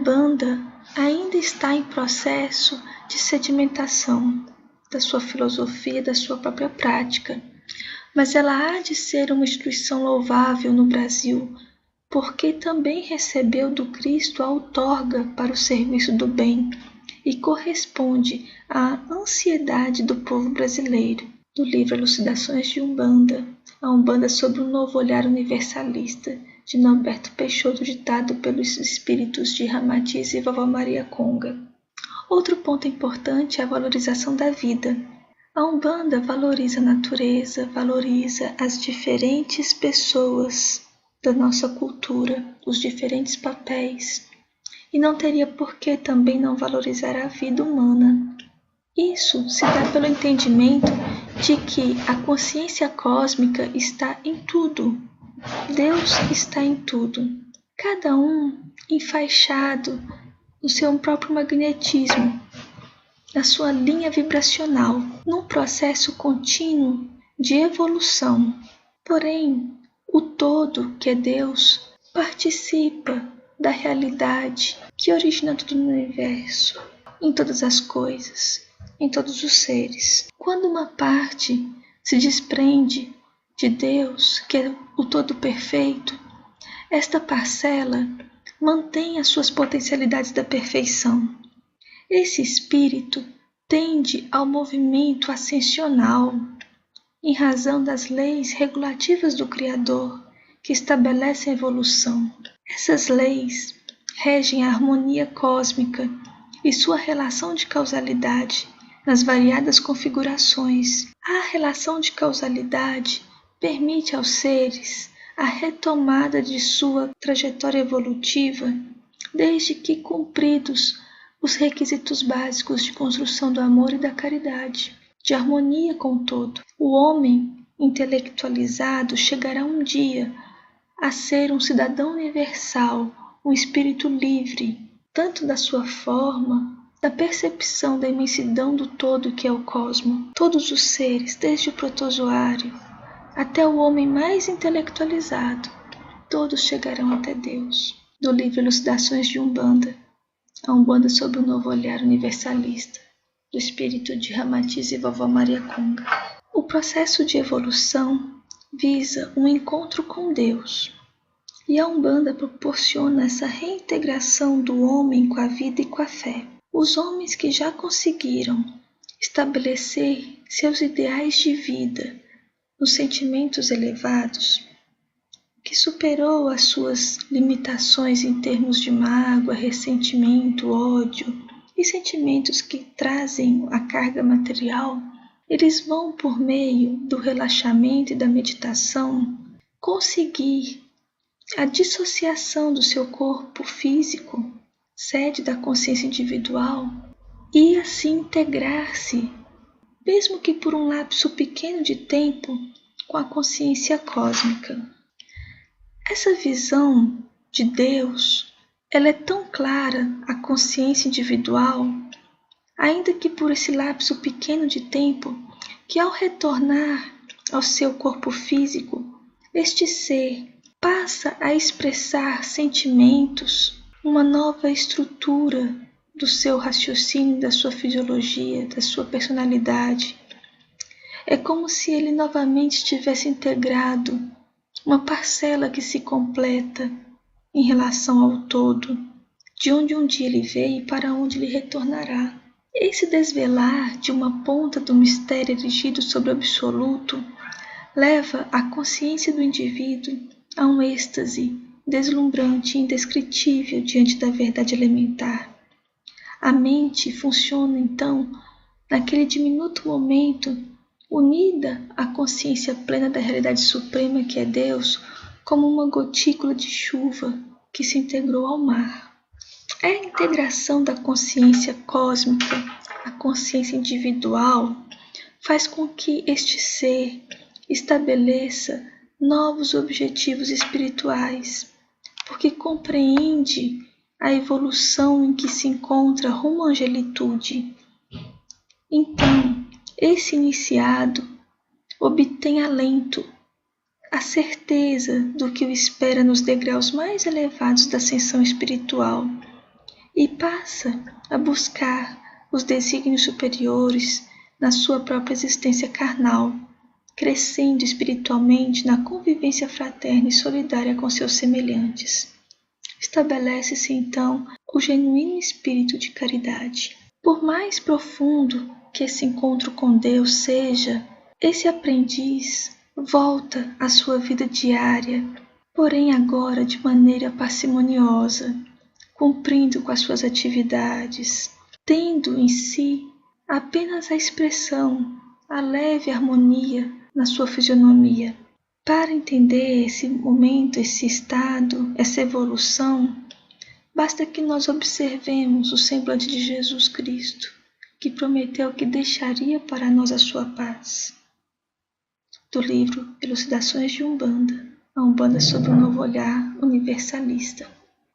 Umbanda ainda está em processo de sedimentação da sua filosofia, da sua própria prática, mas ela há de ser uma instituição louvável no Brasil, porque também recebeu do Cristo a outorga para o serviço do bem e corresponde à ansiedade do povo brasileiro. Do livro Elucidações de Umbanda, a Umbanda sobre um novo olhar universalista, de Norberto Peixoto, ditado pelos espíritos de Ramatiz e Vovó Maria Conga. Outro ponto importante é a valorização da vida. A Umbanda valoriza a natureza, valoriza as diferentes pessoas da nossa cultura, os diferentes papéis, e não teria por que também não valorizar a vida humana. Isso se dá pelo entendimento de que a consciência cósmica está em tudo. Deus está em tudo, cada um enfaixado no seu próprio magnetismo, na sua linha vibracional, num processo contínuo de evolução. Porém, o todo, que é Deus, participa da realidade que origina tudo no universo, em todas as coisas, em todos os seres. Quando uma parte se desprende de Deus, que é o todo perfeito, esta parcela mantém as suas potencialidades da perfeição. Esse espírito tende ao movimento ascensional, em razão das leis regulativas do Criador, que estabelecem a evolução. Essas leis regem a harmonia cósmica e sua relação de causalidade nas variadas configurações. A relação de causalidade permite aos seres a retomada de sua trajetória evolutiva, desde que cumpridos os requisitos básicos de construção do amor e da caridade, de harmonia com o todo. O homem intelectualizado chegará um dia a ser um cidadão universal, um espírito livre, tanto da sua forma, da percepção da imensidão do todo que é o cosmo. Todos os seres, desde o protozoário até o homem mais intelectualizado, todos chegarão até Deus. Do livro Elucidações de Umbanda, a Umbanda sob um novo olhar universalista, do espírito de Ramatiz e Vovó Maria Conga. O processo de evolução visa um encontro com Deus, e a Umbanda proporciona essa reintegração do homem com a vida e com a fé. Os homens que já conseguiram estabelecer seus ideais de vida nos sentimentos elevados, que superou as suas limitações em termos de mágoa, ressentimento, ódio e sentimentos que trazem a carga material, eles vão, por meio do relaxamento e da meditação, conseguir a dissociação do seu corpo físico, sede da consciência individual, e assim integrar-se, mesmo que por um lapso pequeno de tempo, com a consciência cósmica. Essa visão de Deus, ela é tão clara, a consciência individual, ainda que por esse lapso pequeno de tempo, que ao retornar ao seu corpo físico, este ser passa a expressar sentimentos, uma nova estrutura do seu raciocínio, da sua fisiologia, da sua personalidade. É como se ele novamente estivesse integrado, uma parcela que se completa em relação ao todo, de onde um dia ele veio e para onde ele retornará. Esse desvelar de uma ponta do mistério erigido sobre o absoluto leva a consciência do indivíduo a um êxtase deslumbrante e indescritível diante da verdade elementar. A mente funciona, então, naquele diminuto momento, unida à consciência plena da realidade suprema que é Deus, como uma gotícula de chuva que se integrou ao mar. A integração da consciência cósmica, a consciência individual, faz com que este ser estabeleça novos objetivos espirituais, porque compreende a evolução em que se encontra rumo à angelitude. Então, esse iniciado obtém alento, a certeza do que o espera nos degraus mais elevados da ascensão espiritual, e passa a buscar os desígnios superiores na sua própria existência carnal, crescendo espiritualmente na convivência fraterna e solidária com seus semelhantes. Estabelece-se então o genuíno espírito de caridade. Por mais profundo que esse encontro com Deus seja, esse aprendiz volta à sua vida diária, porém agora de maneira parcimoniosa, cumprindo com as suas atividades, tendo em si apenas a expressão, a leve harmonia na sua fisionomia. Para entender esse momento, esse estado, essa evolução, basta que nós observemos o semblante de Jesus Cristo, que prometeu que deixaria para nós a sua paz. Do livro Elucidações de Umbanda, a Umbanda sob um novo olhar universalista.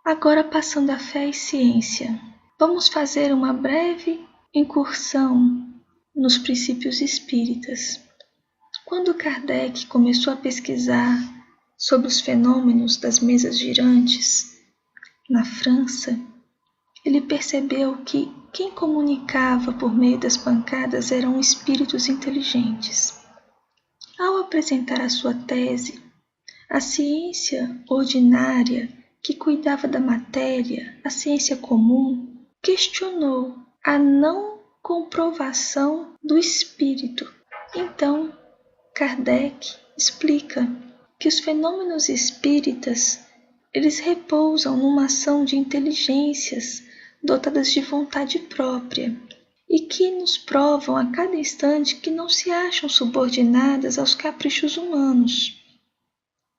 Agora, passando à fé e ciência, vamos fazer uma breve incursão nos princípios espíritas. Quando Kardec começou a pesquisar sobre os fenômenos das mesas girantes na França, ele percebeu que quem comunicava por meio das pancadas eram espíritos inteligentes. Ao apresentar a sua tese, a ciência ordinária que cuidava da matéria, a ciência comum, questionou a não comprovação do espírito. Então, Kardec explica que os fenômenos espíritas, eles repousam numa ação de inteligências dotadas de vontade própria e que nos provam a cada instante que não se acham subordinadas aos caprichos humanos.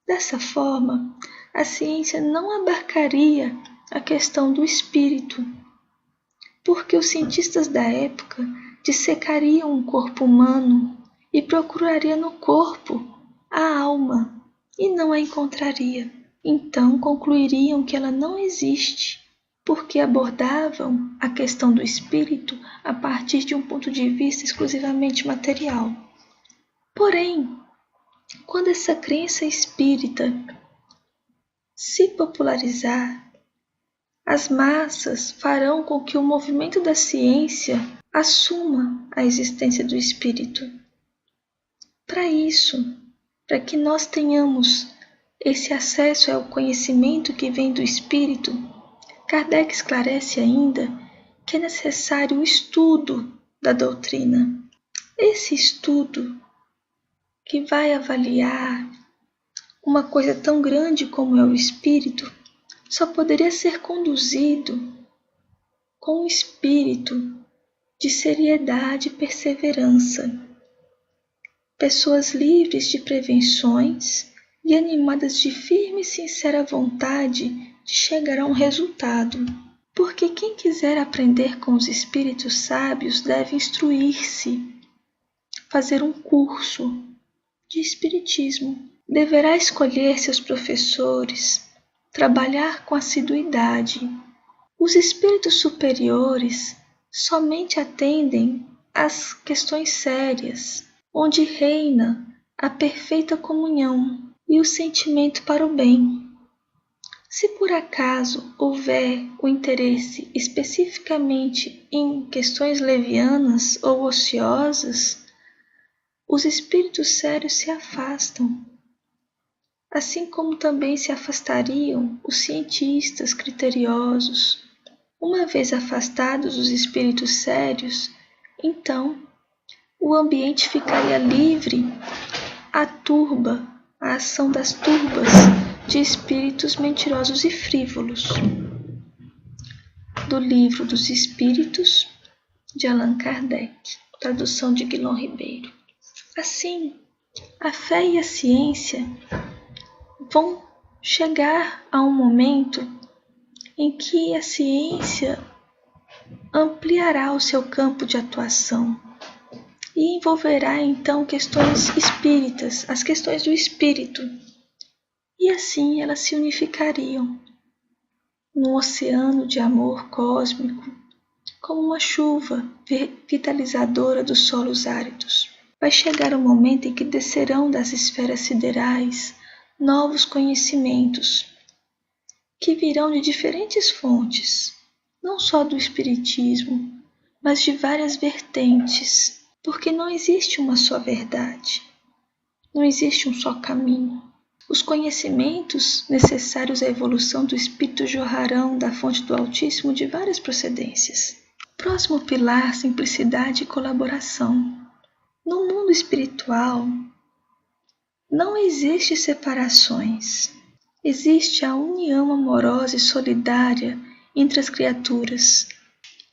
Dessa forma, a ciência não abarcaria a questão do espírito, porque os cientistas da época dissecariam um corpo humano e procurariam no corpo a alma e não a encontraria. Então concluiriam que ela não existe, porque abordavam a questão do espírito a partir de um ponto de vista exclusivamente material. Porém, quando essa crença espírita se popularizar, as massas farão com que o movimento da ciência assuma a existência do espírito. Para isso, para que nós tenhamos esse acesso ao conhecimento que vem do espírito, Kardec esclarece ainda que é necessário o estudo da doutrina. Esse estudo que vai avaliar uma coisa tão grande como é o espírito só poderia ser conduzido com um espírito de seriedade e perseverança. Pessoas livres de prevenções e animadas de firme e sincera vontade de chegar a um resultado. Porque quem quiser aprender com os espíritos sábios deve instruir-se, fazer um curso de espiritismo. Deverá escolher seus professores, trabalhar com assiduidade. Os espíritos superiores somente atendem às questões sérias, onde reina a perfeita comunhão e o sentimento para o bem. Se por acaso houver o interesse especificamente em questões levianas ou ociosas, os espíritos sérios se afastam, assim como também se afastariam os cientistas criteriosos. Uma vez afastados os espíritos sérios, então o ambiente ficaria livre à ação das turbas de espíritos mentirosos e frívolos. Do Livro dos Espíritos, de Allan Kardec, tradução de Guilom Ribeiro. Assim, a fé e a ciência vão chegar a um momento em que a ciência ampliará o seu campo de atuação e envolverá então questões espíritas, as questões do espírito, e assim elas se unificariam num oceano de amor cósmico, como uma chuva vitalizadora dos solos áridos. Vai chegar o momento em que descerão das esferas siderais novos conhecimentos, que virão de diferentes fontes, não só do Espiritismo, mas de várias vertentes, porque não existe uma só verdade, não existe um só caminho. Os conhecimentos necessários à evolução do espírito jorrarão da fonte do Altíssimo de várias procedências. Próximo pilar, simplicidade e colaboração. No mundo espiritual, não existe separações. Existe a união amorosa e solidária entre as criaturas.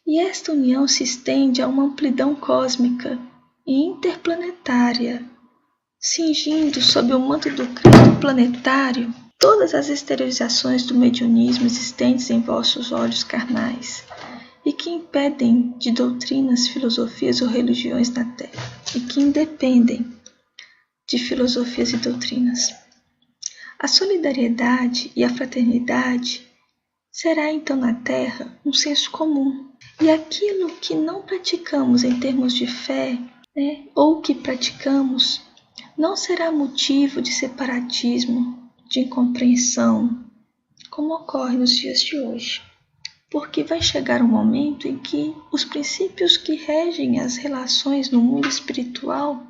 E esta união se estende a uma amplidão cósmica e interplanetária, cingindo sob o manto do Cristo planetário todas as exteriorizações do mediunismo existentes em vossos olhos carnais e que impedem de doutrinas, filosofias ou religiões na Terra e que independem de filosofias e doutrinas. A solidariedade e a fraternidade será então na Terra um senso comum. E aquilo que não praticamos em termos de fé, ou que praticamos, não será motivo de separatismo, de incompreensão, como ocorre nos dias de hoje. Porque vai chegar um momento em que os princípios que regem as relações no mundo espiritual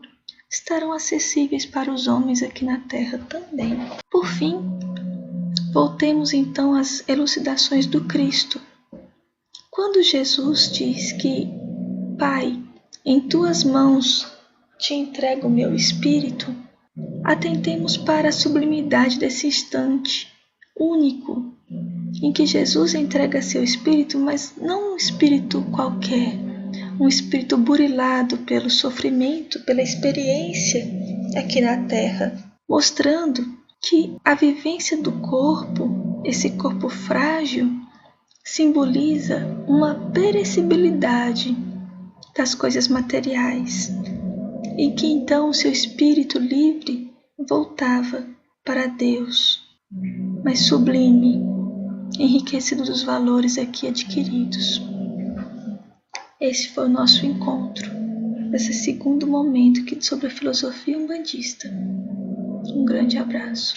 estarão acessíveis para os homens aqui na Terra também. Por fim, voltemos então às elucidações do Cristo. Quando Jesus diz que, Pai, em tuas mãos te entrego o meu espírito, atentemos para a sublimidade desse instante único em que Jesus entrega seu espírito, mas não um espírito qualquer, um espírito burilado pelo sofrimento, pela experiência aqui na Terra, mostrando que a vivência do corpo, esse corpo frágil, simboliza uma perecibilidade das coisas materiais e que então o seu espírito livre voltava para Deus, mas sublime, enriquecido dos valores aqui adquiridos. Esse foi o nosso encontro, nesse segundo momento sobre a filosofia umbandista. Um grande abraço.